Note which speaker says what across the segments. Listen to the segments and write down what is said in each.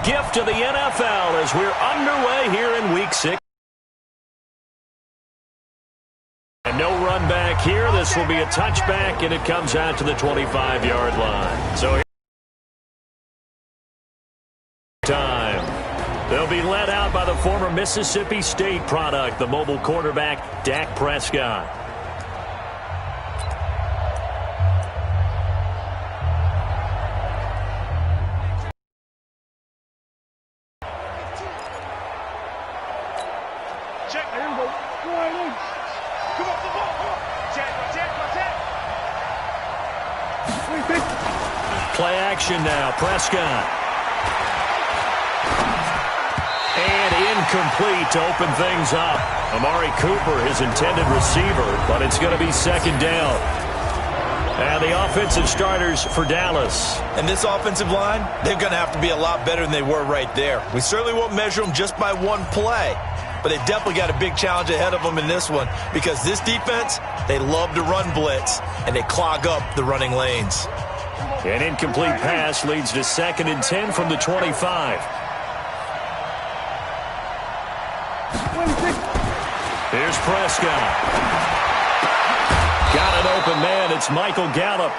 Speaker 1: gift to the NFL as we're underway here in Week 6. And no run back here. This will be a touchback, and it comes out to the 25-yard line. So time. They'll be led out by the former Mississippi State product, the mobile quarterback, Dak Prescott.
Speaker 2: Check. There we go. Come on, come on. Check.
Speaker 1: Play action now. Prescott. And incomplete to open things up. Amari Cooper, his intended receiver, but it's going to be second down. And the offensive starters for Dallas.
Speaker 3: And this offensive line, they're going to have to be a lot better than they were right there. We certainly won't measure them just by one play, but they definitely got a big challenge ahead of them in this one because this defense, they love to run blitz, and they clog up the running lanes.
Speaker 1: An incomplete pass leads to 2nd and 10 from the 25. Here's Prescott. Got an open man. It's Michael Gallup.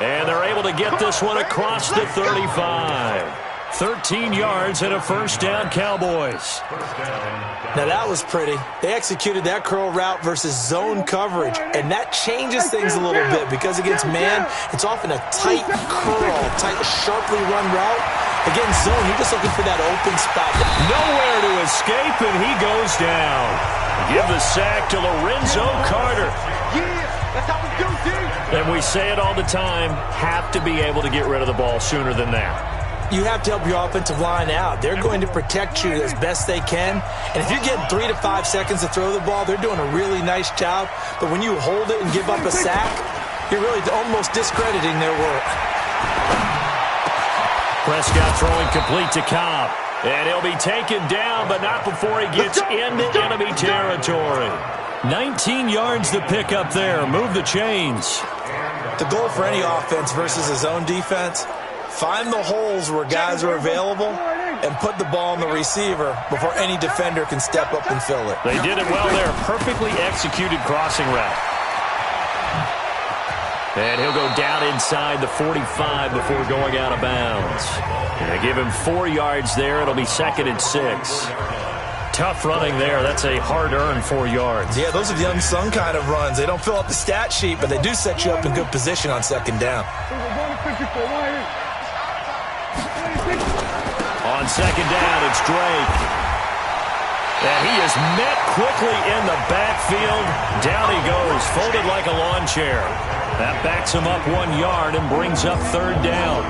Speaker 1: And they're able to get this one across the 35. 13 yards and a first down, Cowboys.
Speaker 4: Now that was pretty. They executed that curl route versus zone coverage, and that changes things a little bit because against man, it's often a tight curl, tight, sharply run route. Against zone, you're just looking for that open spot.
Speaker 1: Nowhere to escape, and he goes down. Give the sack to Lorenzo Carter.
Speaker 2: That's how we do, dude.
Speaker 1: And we say it all the time, have to be able to get rid of the ball sooner than that.
Speaker 4: You have to help your offensive line out. They're going to protect you as best they can. And if you're getting 3 to 5 seconds to throw the ball, they're doing a really nice job. But when you hold it and give up a sack, you're really almost discrediting their work.
Speaker 1: Prescott throwing complete to Cobb. And he'll be taken down, but not before he gets into enemy territory. 19 yards to pick up there. Move the chains.
Speaker 4: The goal for any offense versus a zone defense, find the holes where guys are available and put the ball on the receiver before any defender can step up and fill it.
Speaker 1: They did it well there. Perfectly executed crossing route. And he'll go down inside the 45 before going out of bounds. And they give him 4 yards there. It'll be 2nd and 6. Tough running there. That's a hard-earned 4 yards.
Speaker 4: Yeah, those are the unsung kind of runs. They don't fill up the stat sheet, but they do set you up in good position on 2nd down.
Speaker 1: On 2nd down, it's Drake. And he is met quickly in the backfield. Down he goes, folded like a lawn chair. That backs him up 1 yard and brings up 3rd down.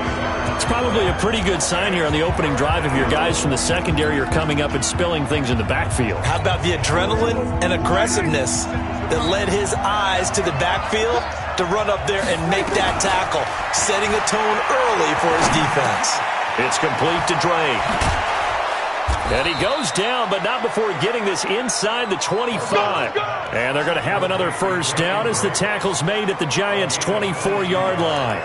Speaker 1: It's probably a pretty good sign here on the opening drive if your guys from the secondary are coming up and spilling things in the backfield.
Speaker 4: How about the adrenaline and aggressiveness that led his eyes to the backfield to run up there and make that tackle, setting a tone early for his defense.
Speaker 1: It's complete to Drake. And he goes down, but not before getting this inside the 25. And they're going to have another first down as the tackle's made at the Giants' 24-yard line.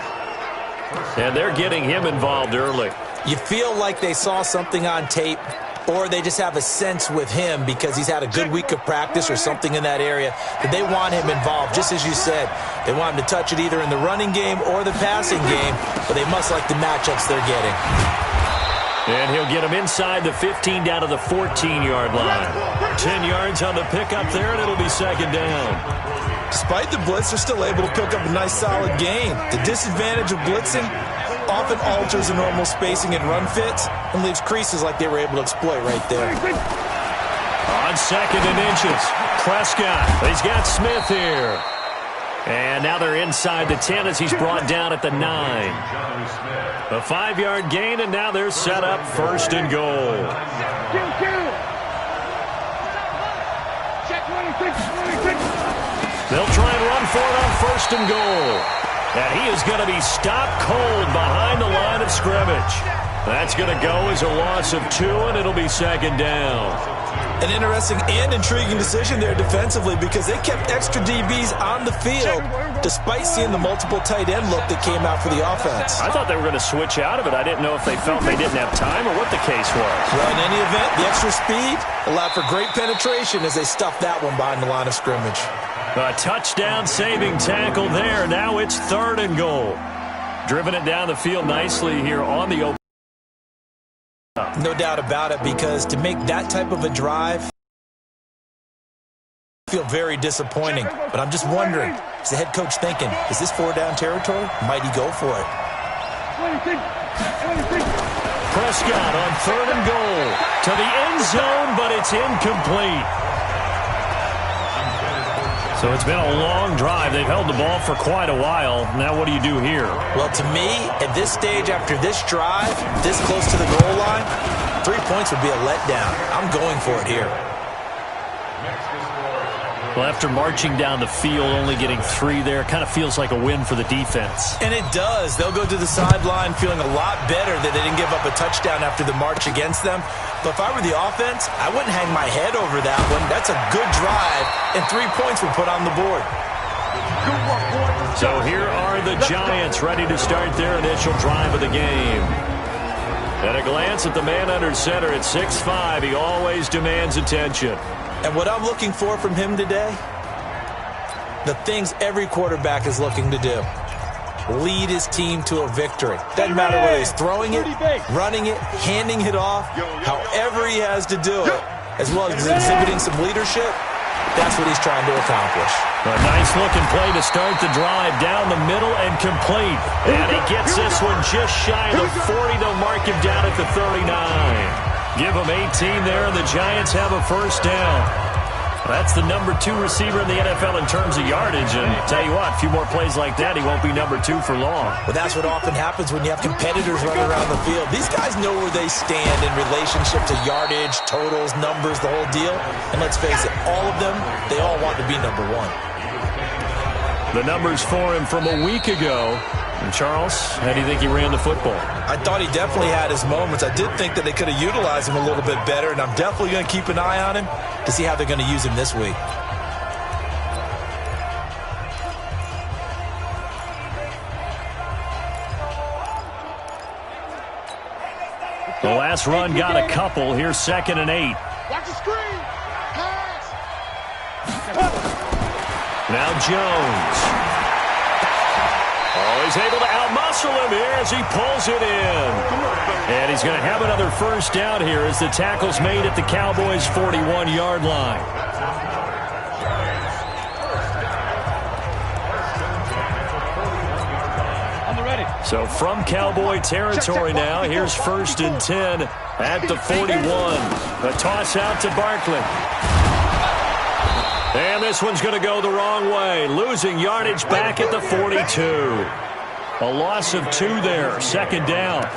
Speaker 1: And they're getting him involved early.
Speaker 4: You feel like they saw something on tape, or they just have a sense with him because he's had a good week of practice or something in that area that they want him involved. Just as you said, they want him to touch it either in the running game or the passing game, but they must like the matchups they're getting.
Speaker 1: And he'll get him inside the 15 down to the 14-yard line. 10 yards on the pickup there, and it'll be 2nd down.
Speaker 4: Despite the blitz, they're still able to pick up a nice solid gain. The disadvantage of blitzing often alters the normal spacing and run fits and leaves creases like they were able to exploit right there.
Speaker 1: On 2nd and inches, Prescott. He's got Smith here. And now they're inside the 10 as he's brought down at the 9. A 5-yard gain, and now they're set up 1st and goal. They'll try and run for it on 1st and goal. And he is going to be stopped cold behind the line of scrimmage. That's going to go as a loss of 2, and it'll be 2nd down.
Speaker 4: An interesting and intriguing decision there defensively because they kept extra DBs on the field despite seeing the multiple tight end look that came out for the offense.
Speaker 1: I thought they were going to switch out of it. I didn't know if they felt they didn't have time or what the case was.
Speaker 4: Well, in any event, the extra speed allowed for great penetration as they stuffed that one behind the line of scrimmage.
Speaker 1: A touchdown-saving tackle there. Now it's 3rd and goal. Driven it down the field nicely here on the open.
Speaker 4: No doubt about it, because to make that type of a drive feel very disappointing. But I'm just wondering, is the head coach thinking, is this 4-down territory? Might he go for it?
Speaker 1: Prescott on 3rd and goal to the end zone, but it's incomplete. So it's been a long drive. They've held the ball for quite a while. Now what do you do here?
Speaker 4: Well, to me, at this stage, after this drive, this close to the goal line, 3 points would be a letdown. I'm going for it here.
Speaker 1: Well, after marching down the field, only getting 3 there, kind of feels like a win for the defense.
Speaker 4: And it does. They'll go to the sideline feeling a lot better that they didn't give up a touchdown after the march against them. But if I were the offense, I wouldn't hang my head over that one. That's a good drive, and 3 points were put on the board.
Speaker 1: So here are the Giants ready to start their initial drive of the game. At a glance at the man under center at 6'5", he always demands attention.
Speaker 4: And what I'm looking for from him today, the things every quarterback is looking to do. Lead his team to a victory. Doesn't matter whether he's throwing it, running it, handing it off, however he has to do it, as well as exhibiting some leadership, that's what he's trying to accomplish.
Speaker 1: A nice-looking play to start the drive down the middle and complete. And he gets this one just shy of the 40. They'll mark him down at the 39. Give him 18 there, and the Giants have a 1st down. That's the number 2 receiver in the NFL in terms of yardage. And tell you what, a few more plays like that, he won't be number 2 for long.
Speaker 4: Well, that's what often happens when you have competitors running around the field. These guys know where they stand in relationship to yardage, totals, numbers, the whole deal. And let's face it, all of them, they all want to be number 1.
Speaker 1: The numbers for him from a week ago. And Charles, how do you think he ran the football?
Speaker 4: I thought he definitely had his moments. I did think that they could have utilized him a little bit better, and I'm definitely going to keep an eye on him to see how they're going to use him this week.
Speaker 1: The last run got a couple. Here's 2nd and 8.
Speaker 2: Watch the screen. Pass.
Speaker 1: Now Jones. Oh, he's able to outmuscle him here as he pulls it in. And he's going to have another 1st down here as the tackle's made at the Cowboys' 41-yard line. So from Cowboy territory now, here's 1st and 10 at the 41. A toss out to Barkley. And this one's going to go the wrong way. Losing yardage back at the 42. A loss of 2 there. 2nd down.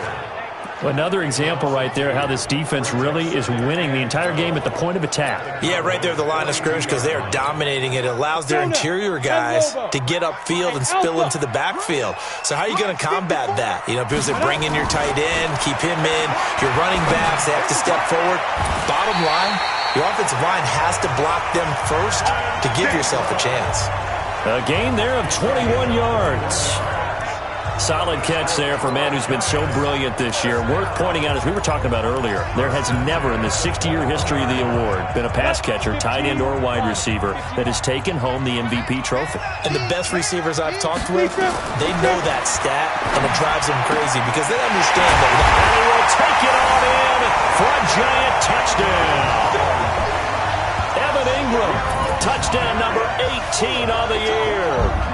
Speaker 1: Another example right there how this defense really is winning the entire game at the point of attack.
Speaker 4: Yeah, right there at the line of scrimmage because they are dominating it. It allows their interior guys to get upfield and spill into the backfield. So how are you going to combat that? You know, because they bring in your tight end, keep him in. Your running backs, they have to step forward. Bottom line, your offensive line has to block them first to give yourself a chance.
Speaker 1: A gain there of 21 yards. Solid catch there for a man who's been so brilliant this year. Worth pointing out, as we were talking about earlier, there has never in the 60-year history of the award been a pass catcher, tight end, or wide receiver that has taken home the MVP trophy.
Speaker 4: And the best receivers I've talked with, they know that stat, and it drives them crazy because they understand that.
Speaker 1: And he will take it on in for a Giant touchdown. Evan Ingram, touchdown number 18 on the year.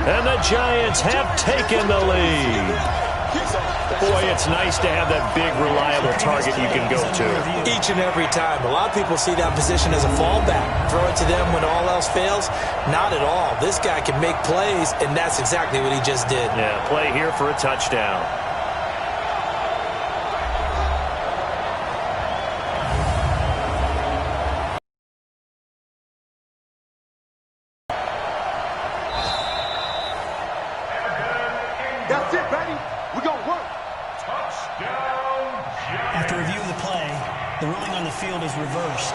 Speaker 1: And the Giants have taken the lead. Boy, it's nice to have that big, reliable target you can go to.
Speaker 4: Each and every time. A lot of people see that position as a fallback. Throw it to them when all else fails. Not at all. This guy can make plays, and that's exactly what he just did.
Speaker 1: Yeah, play here for a touchdown.
Speaker 2: That's it, baby. We're going to work.
Speaker 5: After reviewing the play, the ruling on the field is reversed.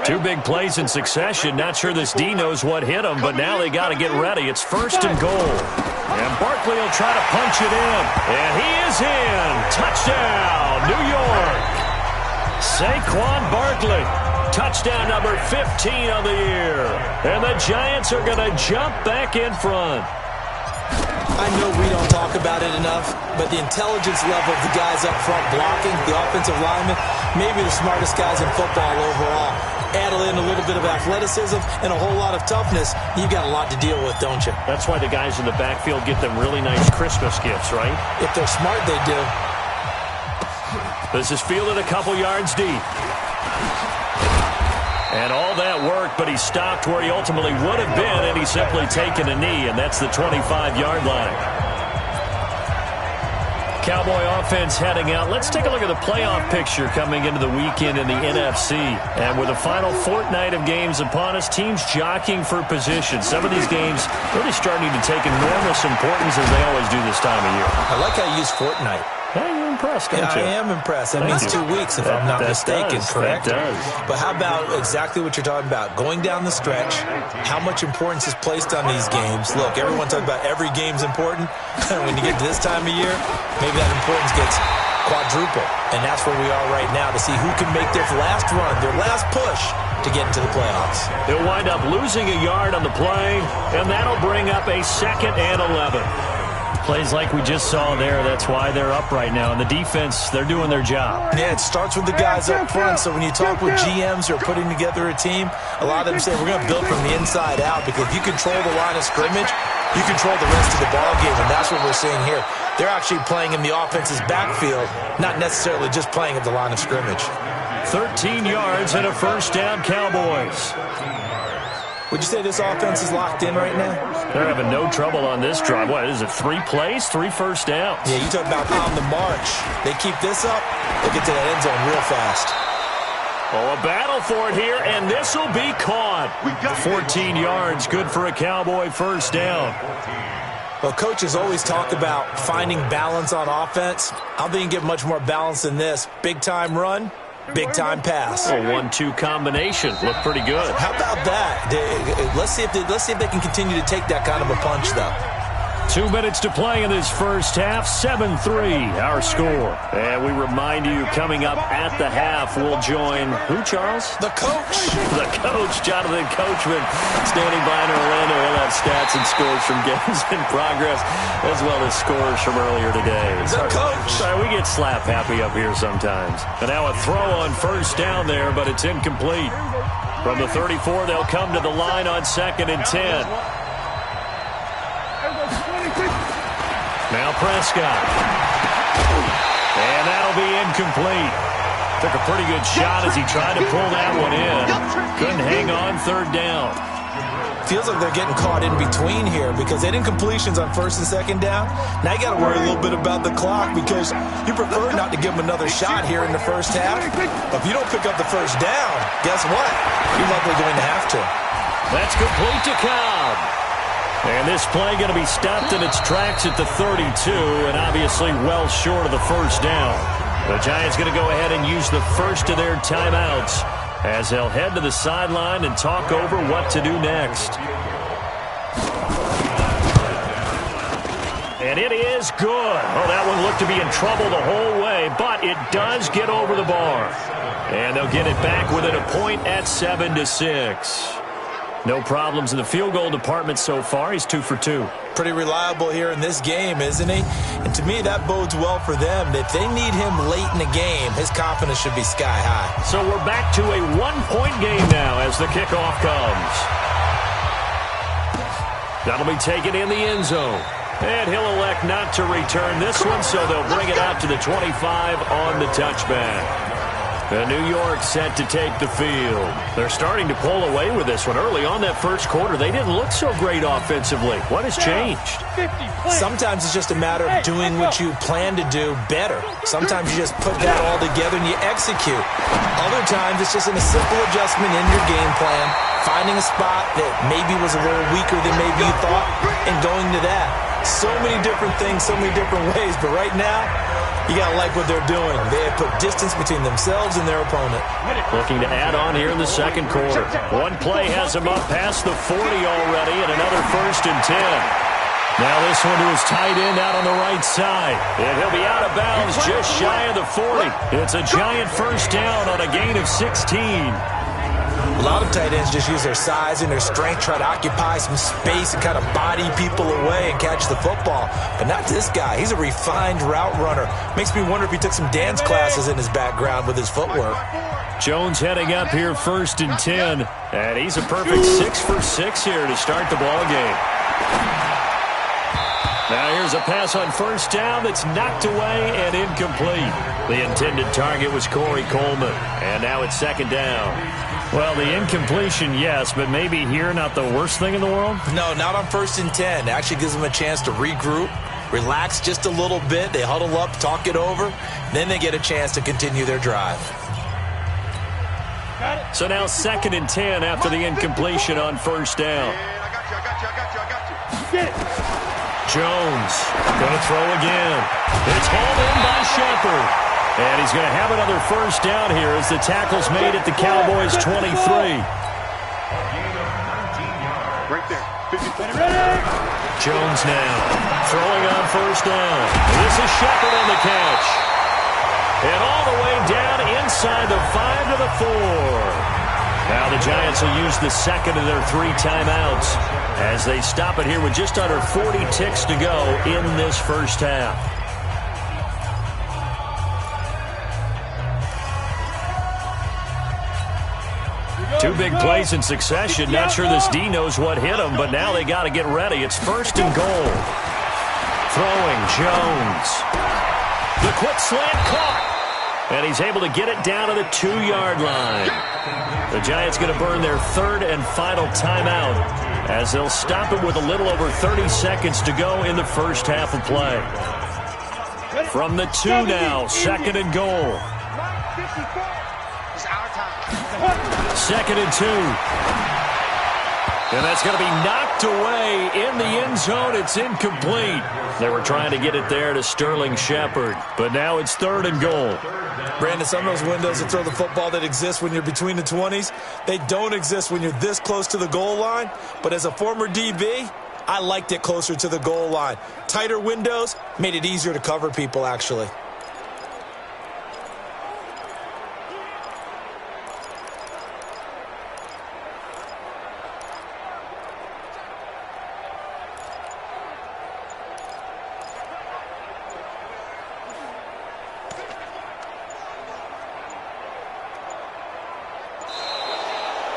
Speaker 1: Two big plays in succession. Not sure this D knows what hit him, but now they got to get ready. It's 1st and goal. And Barkley will try to punch it in. And he is in. Touchdown, New York. Saquon Barkley. Touchdown number 15 of the year. And the Giants are going to jump back in front.
Speaker 4: I know we don't talk about it enough, but the intelligence level of the guys up front blocking, the offensive linemen, maybe the smartest guys in football overall. Add in a little bit of athleticism and a whole lot of toughness, you've got a lot to deal with, don't you?
Speaker 1: That's why the guys in the backfield get them really nice Christmas gifts, right?
Speaker 4: If they're smart, they do.
Speaker 1: This is fielded a couple yards deep. And all that work, but he stopped where he ultimately would have been, and he's simply taken a knee, and that's the 25-yard line. Cowboy offense heading out. Let's take a look at the playoff picture coming into the weekend in the NFC. And with the final fortnight of games upon us, teams jockeying for position. Some of these games really starting to take enormous importance as they always do this time of year.
Speaker 4: I like how you use fortnight.
Speaker 1: Hey, you're impressed, don't you?
Speaker 4: I am impressed. That means 2 weeks, if I'm not mistaken, correct?
Speaker 1: That does.
Speaker 4: But how about exactly what you're talking about? Going down the stretch, how much importance is placed on these games? Look, everyone talks about every game's important. When you get to this time of year, maybe that importance gets quadruple. And that's where we are right now to see who can make their last run, their last push to get into the playoffs.
Speaker 1: He'll wind up losing a yard on the play, and that'll bring up a 2nd and 11. Plays like we just saw there, that's why they're up right now. And the defense, they're doing their job.
Speaker 4: Yeah, it starts with the guys up front. So when you talk with GMs who are putting together a team, a lot of them say we're going to build from the inside out, because if you control the line of scrimmage, you control the rest of the ball game, and that's what we're seeing here. They're actually playing in the offense's backfield, not necessarily just playing at the line of scrimmage.
Speaker 1: 13 yards and a 1st down, Cowboys.
Speaker 4: Would you say this offense is locked in right now?
Speaker 1: They're having no trouble on this drive. What is it, 3 plays, 3 first downs?
Speaker 4: Yeah, you talk about on the march. They keep this up, they'll get to that end zone real fast.
Speaker 1: Oh, a battle for it here, and this will be caught. 14 yards, good for a Cowboy 1st down.
Speaker 4: Well, coaches always talk about finding balance on offense. I don't think you can get much more balance than this. Big-time run, big-time pass.
Speaker 1: A 1-2 combination. Looked pretty good.
Speaker 4: How about that? Let's see if they can continue to take that kind of a punch, though.
Speaker 1: 2 minutes to play in this first half. 7-3, our score. And we remind you, coming up at the half, we'll join who, Charles?
Speaker 4: The coach.
Speaker 1: The coach, Jonathan Coachman, standing by in Orlando. He'll have stats and scores from games in progress, as well as scores from earlier today.
Speaker 4: The coach.
Speaker 1: Sorry, we get slap happy up here sometimes. And now a throw on 1st down there, but it's incomplete. From the 34, they'll come to the line on 2nd and 10. Now Prescott. And that'll be incomplete. Took a pretty good shot as he tried to pull that one in. Couldn't hang on 3rd down.
Speaker 4: Feels like they're getting caught in between here, because they didn't completions on 1st and 2nd down. Now you got to worry a little bit about the clock, because you prefer not to give them another shot here in the first half. But if you don't pick up the 1st down, guess what? You're likely going to have to.
Speaker 1: That's complete to Cobb. And this play going to be stopped in its tracks at the 32, and obviously well short of the 1st down. The Giants going to go ahead and use the first of their timeouts as they'll head to the sideline and talk over what to do next. And it is good. Oh, that one looked to be in trouble the whole way, but it does get over the bar. And they'll get it back within a point at 7-6. No problems in the field goal department so far. He's 2 for 2.
Speaker 4: Pretty reliable here in this game, isn't he? And to me, that bodes well for them. If they need him late in the game, his confidence should be sky high.
Speaker 1: So we're back to a 1-point game now as the kickoff comes. That'll be taken in the end zone. And he'll elect not to return this one, so they'll bring it out to the 25 on the touchback. And New York set to take the field. They're starting to pull away with this one. Early on that first quarter, they didn't look so great offensively. What has changed?
Speaker 4: Sometimes it's just a matter of doing what you plan to do better. Sometimes you just put that all together and you execute. Other times it's just a simple adjustment in your game plan, finding a spot that maybe was a little weaker than maybe you thought, and going to that. So many different things, so many different ways, but right now, You got to like what they're doing. They have put distance between themselves and their opponent.
Speaker 1: Looking to add on here in the second quarter. One play has him up past the 40 already, and another 1st and 10. Now this one to his tight end out on the right side. And he'll be out of bounds just shy of the 40. It's a giant first down on a gain of 16.
Speaker 4: A lot of tight ends just use their size and their strength, try to occupy some space and kind of body people away and catch the football. But not this guy. He's a refined route runner. Makes me wonder if he took some dance classes in his background with his footwork.
Speaker 1: Jones heading up here 1st and 10. And he's a perfect 6 for 6 here to start the ball game. Now here's a pass on first down that's knocked away and incomplete. The intended target was Corey Coleman. And now it's 2nd down. Well, the incompletion, yes, but maybe here not the worst thing in the world?
Speaker 4: No, not on 1st and 10. It actually gives them a chance to regroup, relax just a little bit. They huddle up, talk it over. Then they get a chance to continue their drive.
Speaker 1: So now 2nd and 10 after the incompletion on first down. Jones going to throw again. It's hauled in by Shepard. And he's going to have another first down here as the tackle's made at the Cowboys' 23.
Speaker 2: Right there.
Speaker 1: Jones now throwing on first down. This is Shepard on the catch. And all the way down inside the 5 to the 4. Now the Giants will use the second of their 3 timeouts as they stop it here with just under 40 ticks to go in this first half. 2 big plays in succession. Not sure this D knows what hit him, but now they got to get ready. It's 1st and goal. Throwing, Jones. The quick slant caught. And he's able to get it down to the 2-yard line. The Giants going to burn their 3rd and final timeout as they'll stop it with a little over 30 seconds to go in the first half of play. From the 2 now, 2nd and goal. 2nd and 2. And that's going to be knocked away in the end zone. It's incomplete. They were trying to get it there to Sterling Shepard, but now it's 3rd and goal.
Speaker 4: Brandon, some of those windows to throw the football that exist when you're between the 20s, they don't exist when you're this close to the goal line. But as a former DB, I liked it closer to the goal line. Tighter windows made it easier to cover people, actually.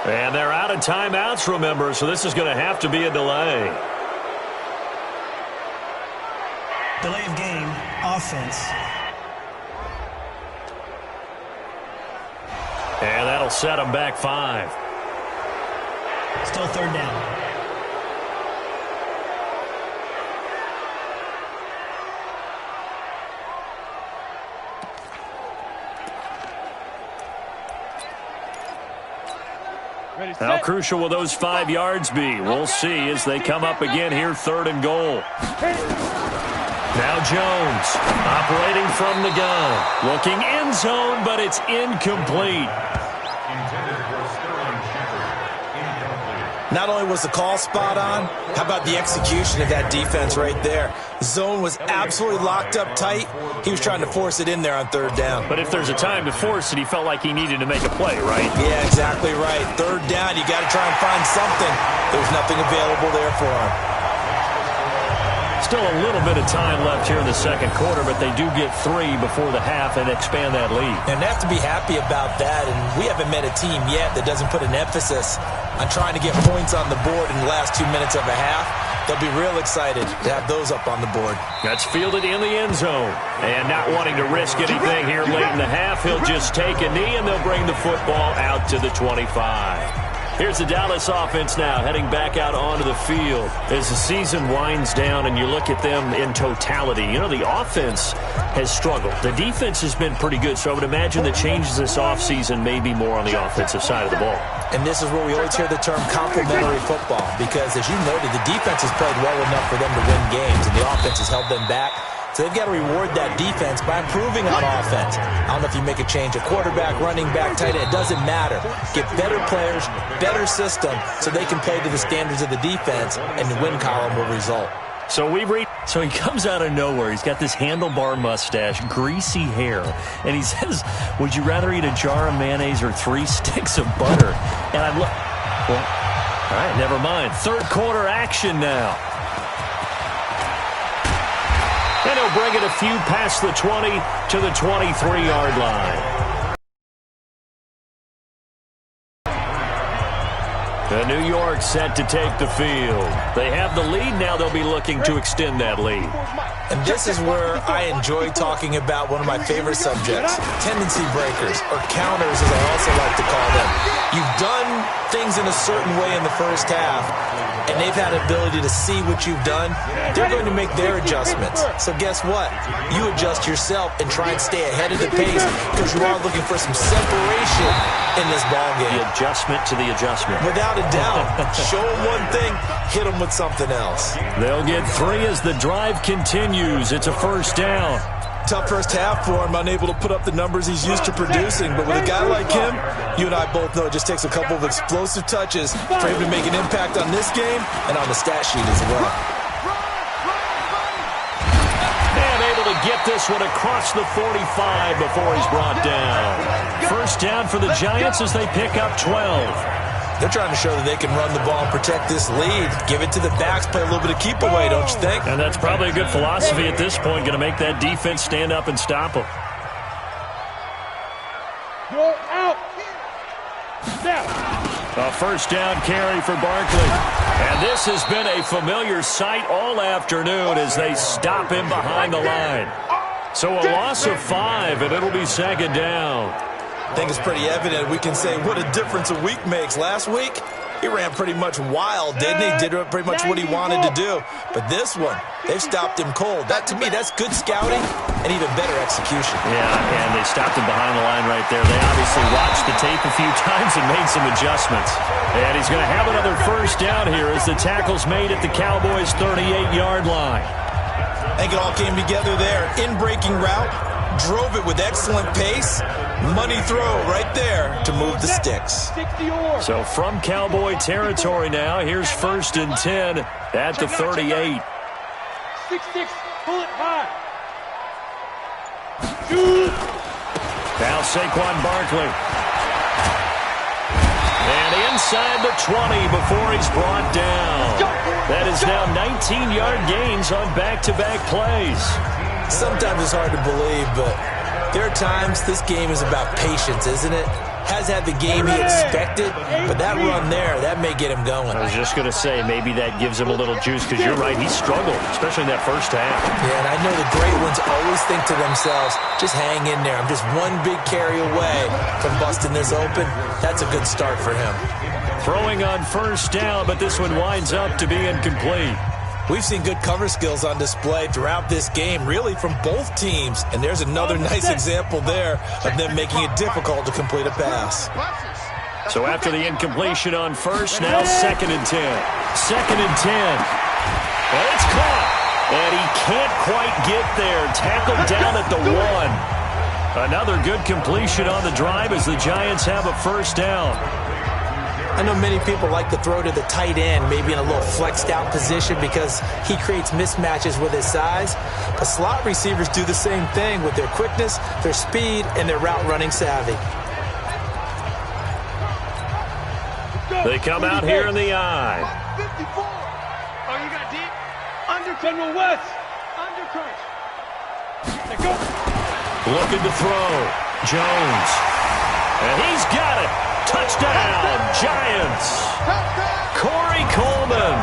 Speaker 1: And they're out of timeouts, remember, so this is going to have to be a delay.
Speaker 5: Delay of game, offense.
Speaker 1: And that'll set them back 5.
Speaker 5: Still 3rd down.
Speaker 1: How crucial will those 5 yards be? We'll see as they come up again here, 3rd and goal. Now Jones operating from the gun. Looking end zone, but it's incomplete.
Speaker 4: Not only was the call spot on, how about the execution of that defense right there? Zone was absolutely locked up tight. He was trying to force it in there on 3rd down.
Speaker 1: But if there's a time to force it, he felt like he needed to make a play, right?
Speaker 4: Yeah, exactly right. 3rd down, you got to try and find something. There's nothing available there for him.
Speaker 1: Still a little bit of time left here in the second quarter, but they do get 3 before the half and expand that lead.
Speaker 4: And they have to be happy about that, and we haven't met a team yet that doesn't put an emphasis on trying to get points on the board in the last 2 minutes of a half. They'll be real excited to have those up on the board.
Speaker 1: That's fielded in the end zone. And not wanting to risk anything here late in the half, he'll just take a knee, and they'll bring the football out to the 25. Here's the Dallas offense now heading back out onto the field as the season winds down and you look at them in totality. You know, the offense has struggled. The defense has been pretty good, so I would imagine the changes this offseason may be more on the offensive side of the ball.
Speaker 4: And this is where we always hear the term complementary football because, as you noted, the defense has played well enough for them to win games, and the offense has held them back So they've got to reward that defense by improving on offense. I don't know if you make a change, a quarterback, running back, tight end, it doesn't matter. Get better players, better system, so they can play to the standards of the defense, and the win column will result.
Speaker 1: So he comes out of nowhere. He's got this handlebar mustache, greasy hair, and he says, would you rather eat a jar of mayonnaise or 3 sticks of butter? And I look, well, all right, never mind. Third quarter action now. And he'll bring it a few past the 20 to the 23-yard line. The New York set to take the field. They have the lead now. They'll be looking to extend that lead.
Speaker 4: And this is where I enjoy talking about one of my favorite subjects, tendency breakers, or counters as I also like to call them. You've done things in a certain way in the first half, and they've had the ability to see what you've done. They're going to make their adjustments. So guess what? You adjust yourself and try and stay ahead of the pace because you are looking for some separation in this ballgame.
Speaker 1: The adjustment to the adjustment.
Speaker 4: Without a doubt. Show them one thing, hit them with something else.
Speaker 1: They'll get 3 as the drive continues. It's a first down.
Speaker 3: Tough first half for him, unable to put up the numbers he's used to producing. But with a guy like him, you and I both know it just takes a couple of explosive touches for him to make an impact on this game and on the stat sheet as well.
Speaker 1: And able to get this one across the 45 before he's brought down. First down for the Giants as they pick up 12.
Speaker 4: They're trying to show that they can run the ball and protect this lead. Give it to the backs, play a little bit of keep away, don't you think?
Speaker 1: And that's probably a good philosophy at this point, going to make that defense stand up and stop them.
Speaker 2: You're out. Now.
Speaker 1: A first down carry for Barkley. And this has been a familiar sight all afternoon as they stop him behind the line. So a loss of 5, and it'll be second down.
Speaker 3: I think it's pretty evident. We can say what a difference a week makes. Last week, he ran pretty much wild, didn't he? Did pretty much what he wanted to do. But this one, they've stopped him cold. That, to me, that's good scouting and even better execution.
Speaker 1: Yeah, and they stopped him behind the line right there. They obviously watched the tape a few times and made some adjustments. And he's going to have another first down here as the tackle's made at the Cowboys' 38-yard line.
Speaker 3: I think it all came together there. In-breaking route, drove it with excellent pace. Money throw right there to move the sticks.
Speaker 1: So from Cowboy territory now, here's 1st and 10 at the 38.
Speaker 2: 6-6, pull it high.
Speaker 1: Now Saquon Barkley. And inside the 20 before he's brought down. That is now 19-yard gains on back-to-back plays.
Speaker 4: Sometimes it's hard to believe, but there are times this game is about patience, isn't it? Has had the game he expected, but that run there, that may get him going.
Speaker 1: I was just going to say, maybe that gives him a little juice, because you're right, he struggled, especially in that first half.
Speaker 4: Yeah, and I know the great ones always think to themselves, just hang in there. I'm just one big carry away from busting this open. That's a good start for him.
Speaker 1: Throwing on first down, but this one winds up to be incomplete.
Speaker 4: We've seen good cover skills on display throughout this game, really from both teams. And there's another nice example there of them making it difficult to complete a pass.
Speaker 1: So after the incompletion on first, now 2nd and 10. 2nd and 10. And it's caught. And he can't quite get there. Tackled down at the 1. Another good completion on the drive as the Giants have a first down.
Speaker 4: I know many people like to throw to the tight end, maybe in a little flexed out position because he creates mismatches with his size. But slot receivers do the same thing with their quickness, their speed, and their route running savvy.
Speaker 1: They come out here in the eye.
Speaker 2: 54. Oh, you got deep. Undercut with West. Undercut. Let go.
Speaker 1: Looking to throw. Jones. And he's got it. Touchdown, Giants. Corey Coleman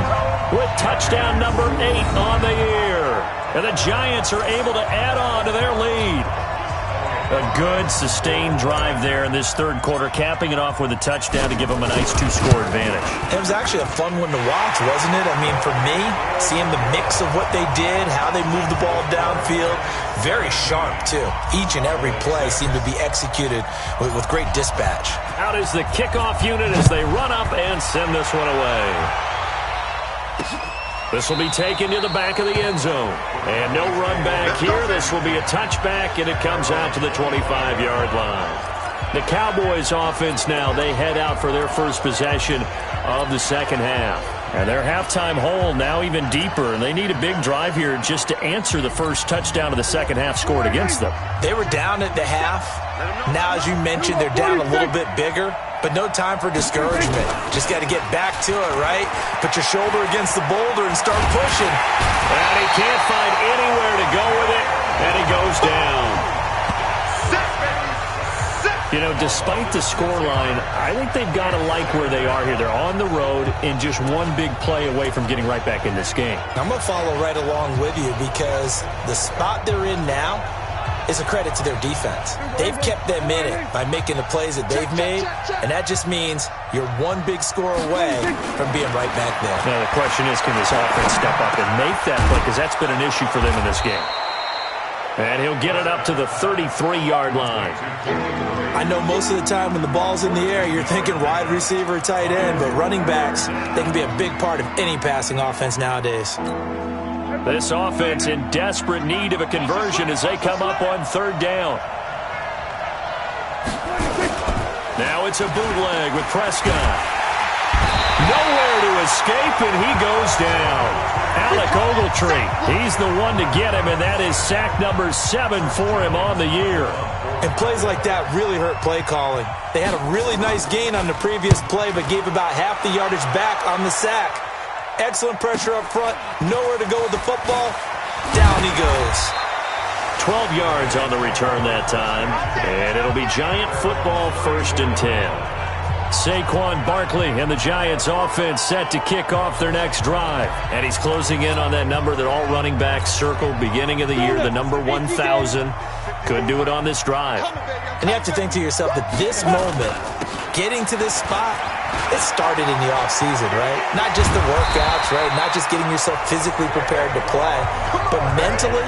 Speaker 1: with touchdown number 8 on the year. And the Giants are able to add on to their lead. A good, sustained drive there in this third quarter, capping it off with a touchdown to give them a nice 2-score advantage.
Speaker 4: It was actually a fun one to watch, wasn't it? I mean, for me, seeing the mix of what they did, how they moved the ball downfield, very sharp, too. Each and every play seemed to be executed with great dispatch.
Speaker 1: Out is the kickoff unit as they run up and send this one away. This will be taken to the back of the end zone. And no run back here. This will be a touchback, and it comes out to the 25-yard line. The Cowboys offense now, they head out for their first possession of the second half. And their halftime hole now even deeper, and they need a big drive here just to answer the first touchdown of the second half scored against them.
Speaker 4: They were down at the half. Now, as you mentioned, they're down a little bit bigger, but no time for discouragement. Just got to get back to it, right? Put your shoulder against the boulder and start pushing.
Speaker 1: And he can't find anywhere to go with it, and he goes down. You know, despite the scoreline, I think they've got to like where they are here. They're on the road and just one big play away from getting right back in this game.
Speaker 4: I'm going to follow right along with you because the spot they're in now is a credit to their defense. They've kept them in it by making the plays that they've made, and that just means you're one big score away from being right back there.
Speaker 1: Now, the question is, can this offense step up and make that play? Because that's been an issue for them in this game. And he'll get it up to the 33-yard line.
Speaker 4: I know most of the time when the ball's in the air, you're thinking wide receiver, tight end, but running backs, they can be a big part of any passing offense nowadays.
Speaker 1: This offense in desperate need of a conversion as they come up on third down. Now it's a bootleg with Prescott. Nowhere to escape, and he goes down. Alec Ogletree, he's the one to get him, and that is sack number 7 for him on the year.
Speaker 4: And plays like that really hurt play calling. They had a really nice gain on the previous play, but gave about half the yardage back on the sack. Excellent pressure up front, nowhere to go with the football. Down he goes.
Speaker 1: 12 yards on the return that time, and it'll be Giant football 1st and 10. Saquon Barkley and the Giants offense set to kick off their next drive. And he's closing in on that number that all running backs circled beginning of the year, the number 1,000. Could do it on this drive.
Speaker 4: And you have to think to yourself that this moment, getting to this spot, it started in the offseason, right? Not just the workouts, right? Not just getting yourself physically prepared to play, but mentally,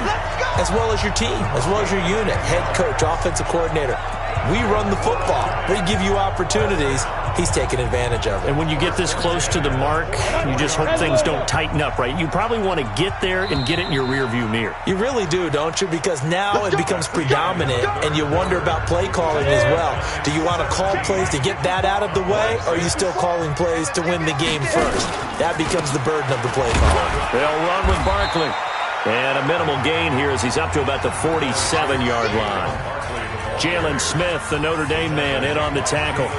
Speaker 4: as well as your team, as well as your unit, head coach, offensive coordinator. We run the football. We give you opportunities. He's taking advantage of it.
Speaker 1: And when you get this close to the mark, you just hope things don't tighten up, right? You probably want to get there and get it in your rearview mirror.
Speaker 4: You really do, don't you? Because now it becomes predominant, and you wonder about play calling as well. Do you want to call plays to get that out of the way, or are you still calling plays to win the game first? That becomes the burden of the play calling.
Speaker 1: They'll run with Barkley. And a minimal gain here as he's up to about the 47-yard line. Jalen Smith, the Notre Dame man, in on the tackle.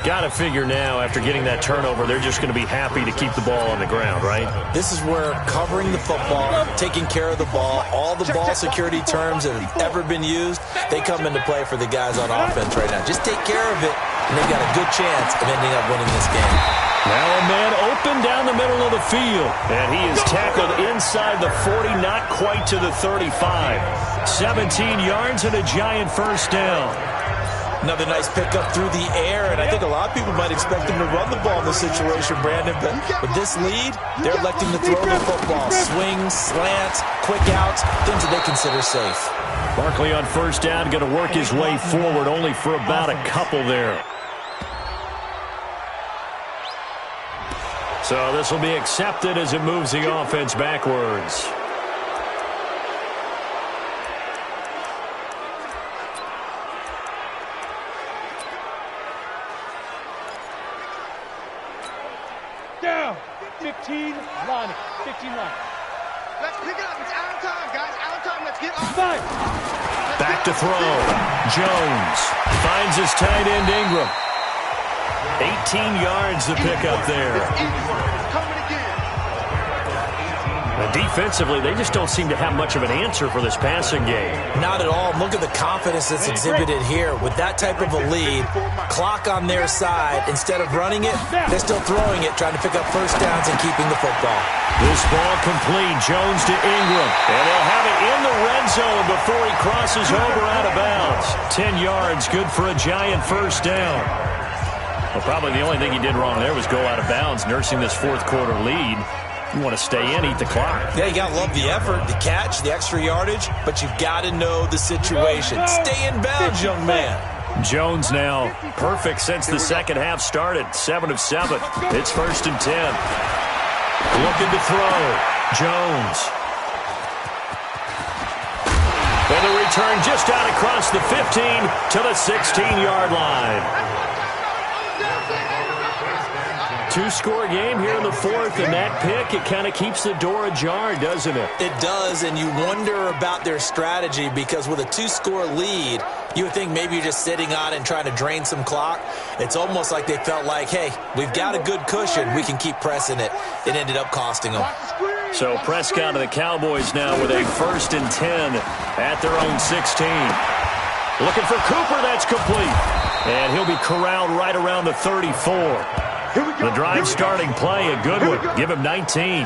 Speaker 1: Got to figure now, after getting that turnover, they're just going to be happy to keep the ball on the ground, right?
Speaker 4: This is where covering the football, taking care of the ball, all the ball security terms that have ever been used, they come into play for the guys on offense right now. Just take care of it, and they've got a good chance of ending up winning this game.
Speaker 1: Now a man open down the middle of the field, and he is tackled inside the 40, not quite to the 35. 17 yards and a Giant first down.
Speaker 4: Another nice pickup through the air, and I think a lot of people might expect him to run the ball in this situation, Brandon, but with this lead, they're electing to throw the football. Swings, slants, quick outs, things that they consider safe.
Speaker 1: Barkley on first down, going to work his way forward, only for about a couple there. So this will be accepted as it moves the offense backwards.
Speaker 2: Down. 15 line. 15 line.
Speaker 6: Let's pick it up. It's out of time, guys. Out of time. Let's get off.
Speaker 2: Five.
Speaker 1: Back to throw. Jones finds his tight end Ingram. 18 yards to pick up there. And defensively, they just don't seem to have much of an answer for this passing game.
Speaker 4: Not at all. Look at the confidence that's exhibited here. With that type of a lead, clock on their side, instead of running it, they're still throwing it, trying to pick up first downs and keeping the football.
Speaker 1: This ball complete. Jones to Ingram. And they'll have it in the red zone before he crosses over out of bounds. 10 yards, good for a Giant first down. Well, probably the only thing he did wrong there was go out of bounds, nursing this fourth quarter lead. You want to stay in, eat the clock.
Speaker 4: Yeah, you got to love the effort, the catch, the extra yardage, but you've got to know the situation. Stay in bounds, young man.
Speaker 1: Jones now perfect since the second half started. 7 of 7. It's 1st and 10. Looking to throw. Jones. And the return just out across the 15 to the 16-yard line. Two-score game here in the fourth, and that pick, it kind of keeps the door ajar, doesn't it?
Speaker 4: It does, and you wonder about their strategy because with a two-score lead, you would think maybe you're just sitting on it and trying to drain some clock. It's almost like they felt like, hey, we've got a good cushion. We can keep pressing it. It ended up costing them.
Speaker 1: So Prescott of the Cowboys now with a 1st and 10 at their own 16. Looking for Cooper, that's complete. And he'll be corralled right around the 34. The drive starting play, a good one. Give him 19.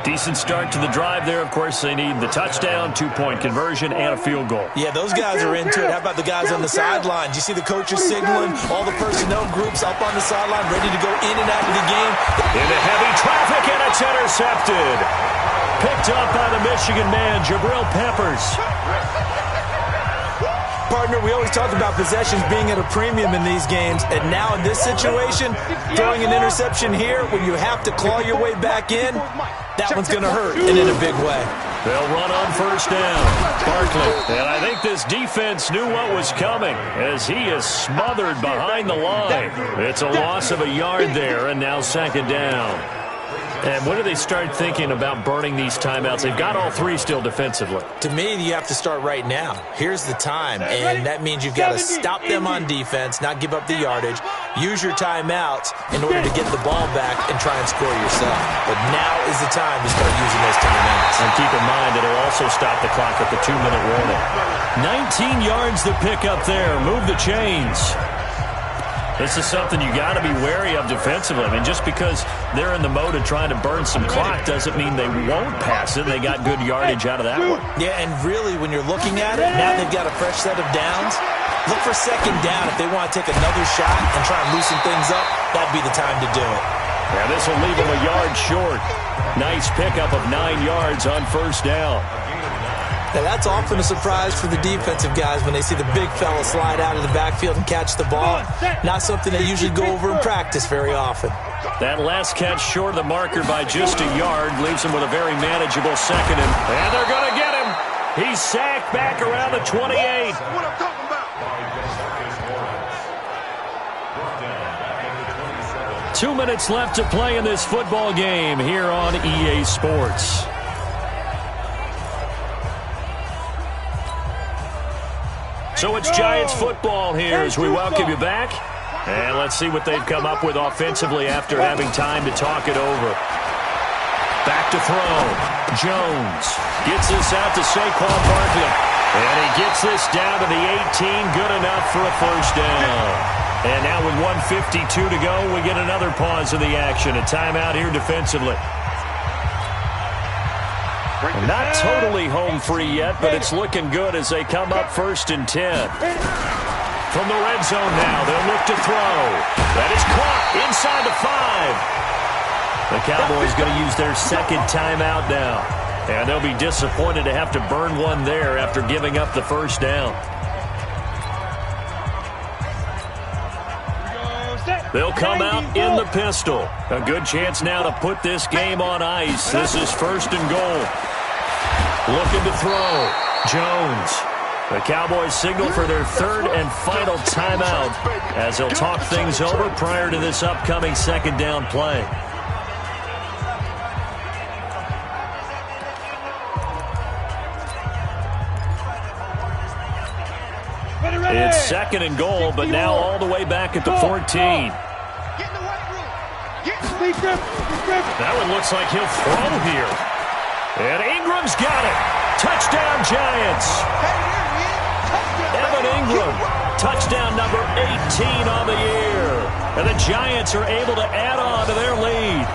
Speaker 1: Decent start to the drive there. Of course, they need the touchdown, 2-point conversion, and a field goal.
Speaker 4: Yeah, those guys are into it. How about the guys on the sidelines? You see the coaches signaling, all the personnel groups up on the sideline, ready to go in and out of the game.
Speaker 1: Into heavy traffic, and it's intercepted. Picked up by the Michigan man, Jabril Peppers.
Speaker 4: Partner, we always talk about possessions being at a premium in these games, and now in this situation, throwing an interception here when you have to claw your way back in, that one's going to hurt, and in a big way.
Speaker 1: They'll run on 1st down. Barkley, and I think this defense knew what was coming as he is smothered behind the line. It's a loss of a yard there, and now 2nd down. And when do they start thinking about burning these timeouts? They've got all 3 still defensively.
Speaker 4: To me, you have to start right now. Here's the time, and that means you've got to stop them on defense, not give up the yardage, use your timeouts in order to get the ball back and try and score yourself. But now is the time to start using those timeouts.
Speaker 1: And keep in mind, it'll also stop the clock at the 2-minute warning. 19 yards to pick up there. Move the chains. This is something you got to be wary of defensively. I mean, just because they're in the mode of trying to burn some clock doesn't mean they won't pass it. They got good yardage out of that one.
Speaker 4: Yeah, and really, when you're looking at it, now they've got a fresh set of downs. Look for 2nd down. If they want to take another shot and try and loosen things up, that'd be the time to do it.
Speaker 1: Yeah, this will leave them a yard short. Nice pickup of 9 yards on 1st down.
Speaker 4: Now, that's often a surprise for the defensive guys when they see the big fella slide out of the backfield and catch the ball. Not something they usually go over in practice very often.
Speaker 1: That last catch short of the marker by just a yard leaves him with a very manageable 2nd. And they're going to get him. He's sacked back around the 28.
Speaker 6: What I'm talking about.
Speaker 1: 2 minutes left to play in this football game here on EA Sports. So it's Giants football here as we welcome you back. And let's see what they've come up with offensively after having time to talk it over. Back to throw. Jones gets this out to Saquon Barkley. And he gets this down to the 18. Good enough for a 1st down. And now with 1:52 to go, we get another pause of the action. A timeout here defensively. Not totally home free yet, but it's looking good as they come up 1st and 10. From the red zone now, they'll look to throw. That is caught inside the 5. The Cowboys going to use their 2nd timeout now. And they'll be disappointed to have to burn one there after giving up the 1st down. They'll come out in the pistol. A good chance now to put this game on ice. This is 1st and goal. Looking to throw. Jones. The Cowboys signal for their 3rd and final timeout as they'll talk things over prior to this upcoming 2nd down play. It's 2nd and goal, but now all the way back at the 14. That one looks like he'll throw here. And Ingram's got it. Touchdown, Giants. Evan Ingram, touchdown number 18 on the year. And the Giants are able to add on to their lead.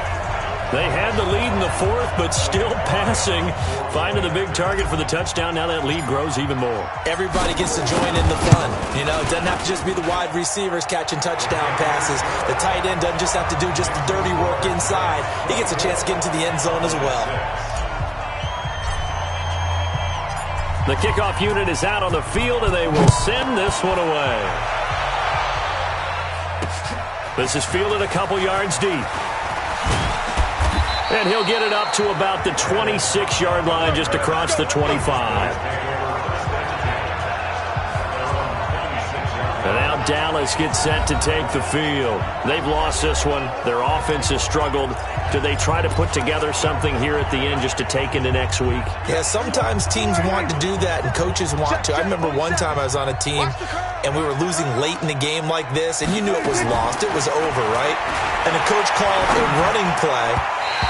Speaker 1: They had the lead in the 4th, but still passing. Finding the big target for the touchdown. Now that lead grows even more.
Speaker 4: Everybody gets to join in the fun. You know, it doesn't have to just be the wide receivers catching touchdown passes. The tight end doesn't just have to do just the dirty work inside. He gets a chance to get into the end zone as well.
Speaker 1: The kickoff unit is out on the field, and they will send this one away. This is fielded a couple yards deep. And he'll get it up to about the 26-yard line, just across the 25. And now Dallas gets set to take the field. They've lost this one. Their offense has struggled. Do they try to put together something here at the end just to take into next week?
Speaker 4: Yeah, sometimes teams want to do that and coaches want to. I remember one time I was on a team and we were losing late in the game like this, and you knew it was lost. It was over, right? And the coach called a running play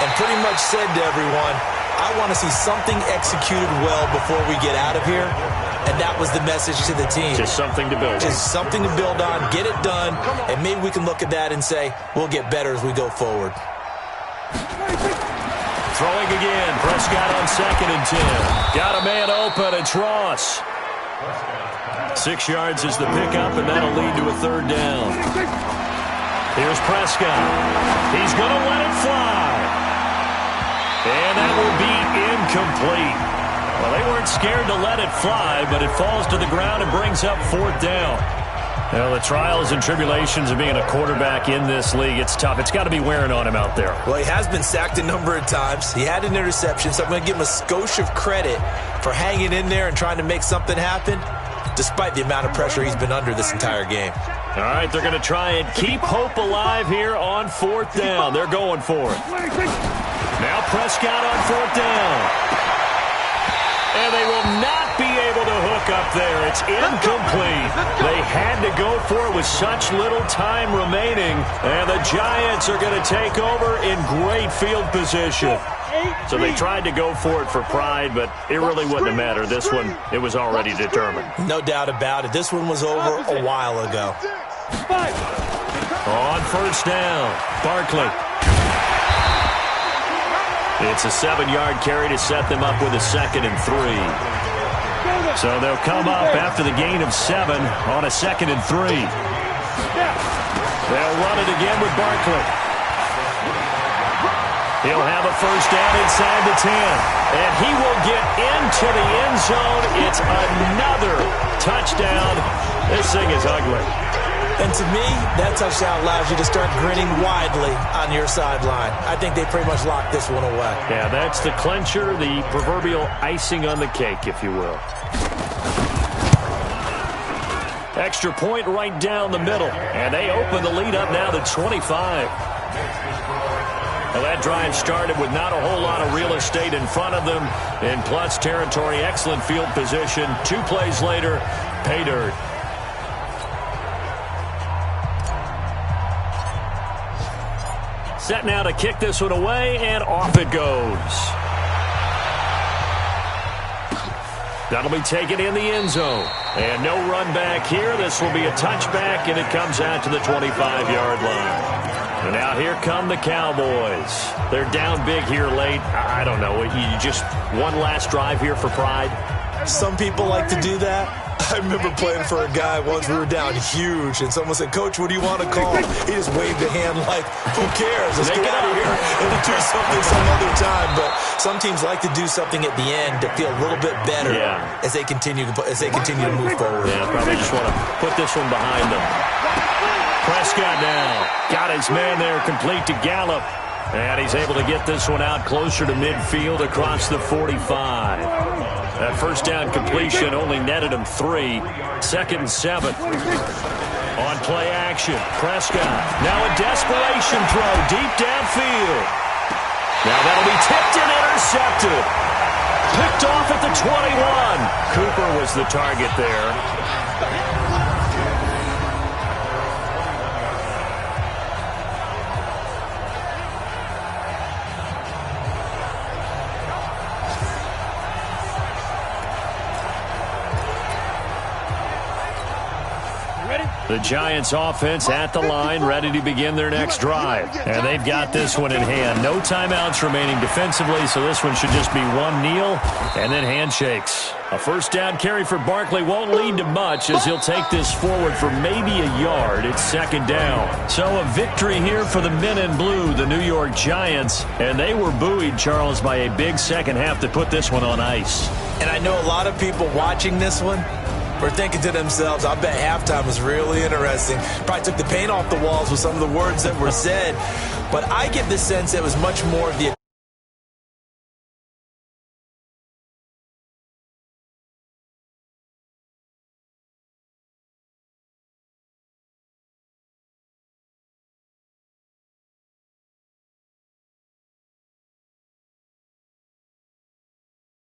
Speaker 4: and pretty much said to everyone, I want to see something executed well before we get out of here. And that was the message to the team.
Speaker 1: Just something to build on.
Speaker 4: Just something to build on, get it done, and maybe we can look at that and say, we'll get better as we go forward.
Speaker 1: Throwing again. Prescott on 2nd and 10. Got a man open. It's Ross. 6 yards is the pickup, and that'll lead to a 3rd down. Here's Prescott. He's going to let it fly. And that will be incomplete. Well, they weren't scared to let it fly, but it falls to the ground and brings up 4th down. Well, the trials and tribulations of being a quarterback in this league, it's tough. It's got to be wearing on him out there.
Speaker 4: Well, he has been sacked a number of times. He had an interception, so I'm going to give him a skosh of credit for hanging in there and trying to make something happen, despite the amount of pressure he's been under this entire game.
Speaker 1: All right, they're going to try and keep hope alive here on 4th down. They're going for it. Now Prescott on 4th down. And they will not be able to hook up there. It's incomplete. They had to go for it with such little time remaining. And the Giants are going to take over in great field position. So they tried to go for it for pride, but it really wouldn't have mattered. This one, it was already determined.
Speaker 4: No doubt about it. This one was over a while ago.
Speaker 1: On 1st down, Barkley. It's a 7-yard carry to set them up with a 2nd and 3. So they'll come up after the gain of 7 on a 2nd and 3. They'll run it again with Barkley. He'll have a 1st down inside the 10. And he will get into the end zone. It's another touchdown. This thing is ugly.
Speaker 4: And to me, that touchdown allows you to start grinning widely on your sideline. I think they pretty much locked this one away.
Speaker 1: Yeah, that's the clincher, the proverbial icing on the cake, if you will. Extra point right down the middle. And they open the lead up now to 25. Well, that drive started with not a whole lot of real estate in front of them. In plus territory, excellent field position. 2 plays later, pay dirt. Set now to kick this one away, and off it goes. That'll be taken in the end zone. And no run back here. This will be a touchback, and it comes out to the 25-yard line. And now here come the Cowboys. They're down big here late. I don't know. You just one last drive here for pride?
Speaker 4: Some people like to do that. I remember playing for a guy once. We were down huge, and someone said, Coach, what do you want to call? He just waved a hand like, who cares? Let's get out of here and do something some other time. But some teams like to do something at the end to feel a little bit better as they continue to move forward.
Speaker 1: Yeah, probably just want to put this one behind them. Prescott now got his man there, complete to Gallup. And he's able to get this one out closer to midfield across the 45. That 1st down completion only netted him 3. 2nd and 7. On play action, Prescott. Now a desperation throw deep downfield. Now that'll be tipped and intercepted. Picked off at the 21. Cooper was the target there. The Giants offense at the line, ready to begin their next drive. And they've got this one in hand. No timeouts remaining defensively, so this one should just be one kneel and then handshakes. A 1st down carry for Barkley won't lead to much as he'll take this forward for maybe a yard. It's 2nd down. So a victory here for the men in blue, the New York Giants. And they were buoyed, Charles, by a big second half to put this one on ice.
Speaker 4: And I know a lot of people watching this one were thinking to themselves, I bet halftime was really interesting. Probably took the paint off the walls with some of the words that were said. But I get the sense it was much more of the